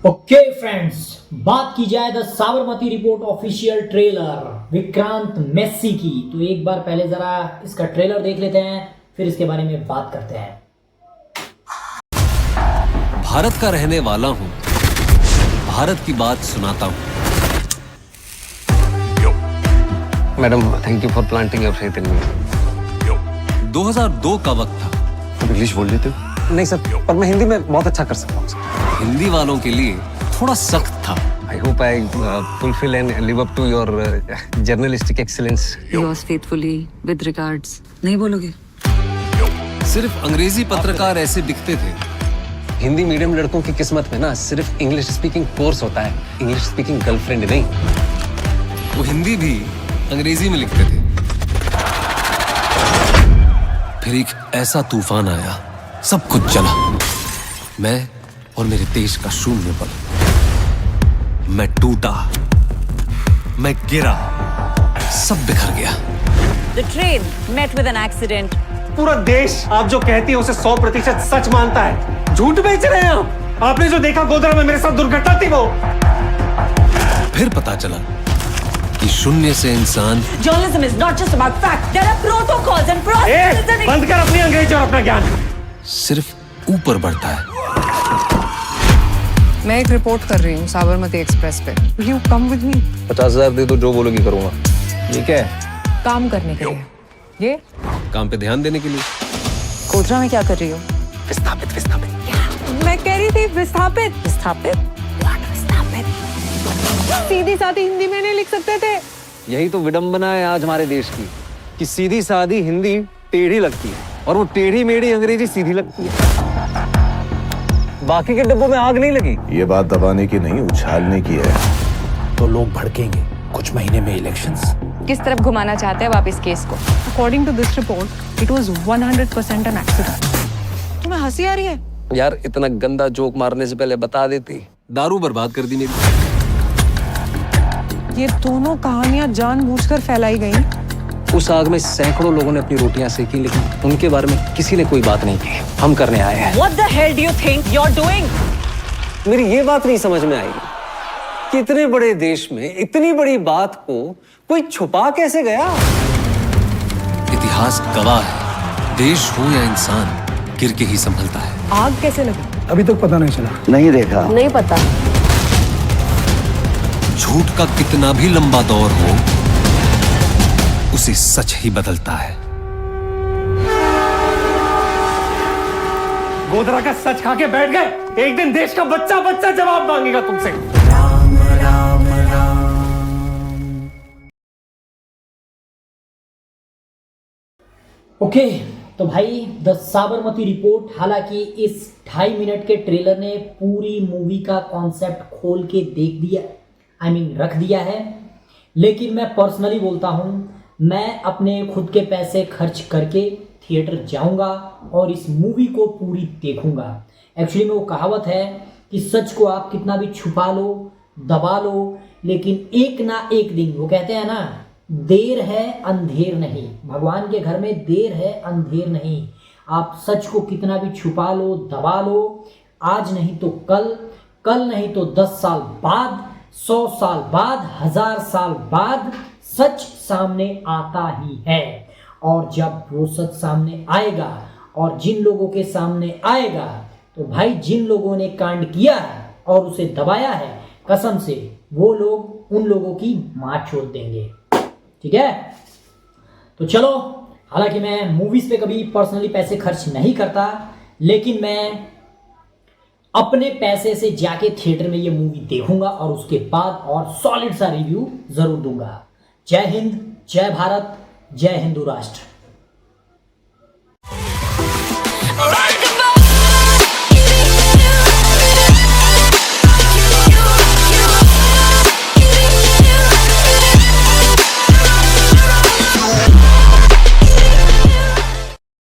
Okay friends, बात की जाए the Sabarmati report official trailer Vikrant Massey की, तो एक बार पहले जरा इसका ट्रेलर देख लेते हैं, फिर इसके बारे में बात करते हैं। भारत का रहने वाला हूं, भारत की बात सुनाता हूं। Madam, thank you for planting your faith in me. 2002 का वक्त था। आप इंग्लिश बोल लेते हो? नहीं सर, पर मैं हिंदी में बहुत अच्छा कर सकता हूँ सर। हिंदी वालों के लिए थोड़ा सख्त था। I hope I fulfil and live up to your journalistic excellence. Yours faithfully, with regards. नहीं बोलोगे? सिर्फ अंग्रेजी पत्रकार ऐसे दिखते थे। हिंदी मीडियम लड़कों की किस्मत में ना सिर्फ इंग्लिश स्पीकिंग कोर्स होता है, इंग्लिश स्पीकिंग गर्लफ्रेंड नहीं। वो हिंदी भी अंग्रेजी में लिखते थे। फिर एक ऐसा तूफान आया, सब कुछ चला। मैं और मेरे देश का शून्य पल। मैं टूटा, मैं गिरा, सब बिखर गया। The train met with an accident. पूरा देश आप जो कहती है उसे 100% सच मानता है। झूठ बेच रहे हैं आप। आपने जो देखा गोधरा में मेरे साथ दुर्घटना थी वो। फिर पता चला कि शून्य से इंसान। Journalism is not just about fact. There are protocols and processes and बंद कर अपनी अंग्रेजी और अपना ज्ञान। सिर्फ ऊपर बढ़ता है। मैं एक रिपोर्ट कर रही हूँ साबरमती एक्सप्रेस पे। Will you come with me? 50,000 दे दो, जो बोलोगी करूंगा। ये क्या है? काम करने के लिए। ये काम पे ध्यान देने के लिए। गोधरा में क्या कर रही हो? विस्थापित विस्थापित। मैं कह रही थी विस्थापित। सीधी सादी हिंदी में नहीं लिख सकते थे? यही तो विडंबना है आज हमारे देश की, कि सीधी सादी हिंदी टेढ़ी लगती है और वो टेढ़ी मेढ़ी अंग्रेजी सीधी लगती है। बाकी के डब्बों में आग नहीं लगी। ये बात दबाने की नहीं, उछालने की है। तो लोग भड़केंगे कुछ महीने में इलेक्शंस। किस तरफ घुमाना चाहते हैं आप इस केस को? According to this report, it was 100% an accident. तुम्हें हंसी आ रही है? यार, इतना गंदा जोक मारने से पहले बता देती। दारू बर्बाद कर दी मेरी। ये दोनों कहानियां जानबूझकर फैलाई गई। उस आग में सैकड़ों लोगों ने अपनी रोटियां सेकी, लेकिन उनके बारे में किसी ने कोई बात नहीं की। हम करने आए हैं। what the hell do you think you're doing? मेरी ये बात नहीं समझ में आई कि इतने बड़े देश में इतनी बड़ी बात को कोई छुपा कैसे गया। इतिहास गवाह है, देश हो या इंसान गिर के ही संभलता है। आग कैसे लगी? अभी तक पता नहीं चला। नहीं देखा। नहीं पता। झूठ का कितना भी लंबा दौर हो, उसे सच ही बदलता है। गोधरा का सच खा के बैठ गए। एक दिन देश का बच्चा बच्चा जवाब मांगेगा तुमसे। ओके तो भाई द साबरमती रिपोर्ट, हालांकि इस 2.5 मिनट के ट्रेलर ने पूरी मूवी का कॉन्सेप्ट खोल के देख दिया, रख दिया है। लेकिन मैं पर्सनली बोलता हूँ, मैं अपने खुद के पैसे खर्च करके थिएटर जाऊँगा और इस मूवी को पूरी देखूँगा। एक्चुअली में वो कहावत है कि सच को आप कितना भी छुपा लो, दबा लो, लेकिन एक ना एक दिन, वो कहते हैं ना, देर है अंधेर नहीं। भगवान के घर में देर है अंधेर नहीं। आप सच को कितना भी छुपा लो, दबा लो, आज नहीं तो कल, कल नहीं तो 10 साल बाद, 100 साल बाद, 1000 साल बाद सच सामने आता ही है। और जब वो सच सामने आएगा और जिन लोगों के सामने आएगा, तो भाई जिन लोगों ने कांड किया है और उसे दबाया है, कसम से वो लोग उन लोगों की मां छोड़ देंगे। ठीक है, तो चलो, हालांकि मैं मूवीज पे कभी पर्सनली पैसे खर्च नहीं करता, लेकिन मैं अपने पैसे से जाके थिएटर में ये मूवी देखूंगा और उसके बाद और सॉलिड सा रिव्यू जरूर दूंगा। जय हिंद, जय भारत, जय हिंदू राष्ट्र।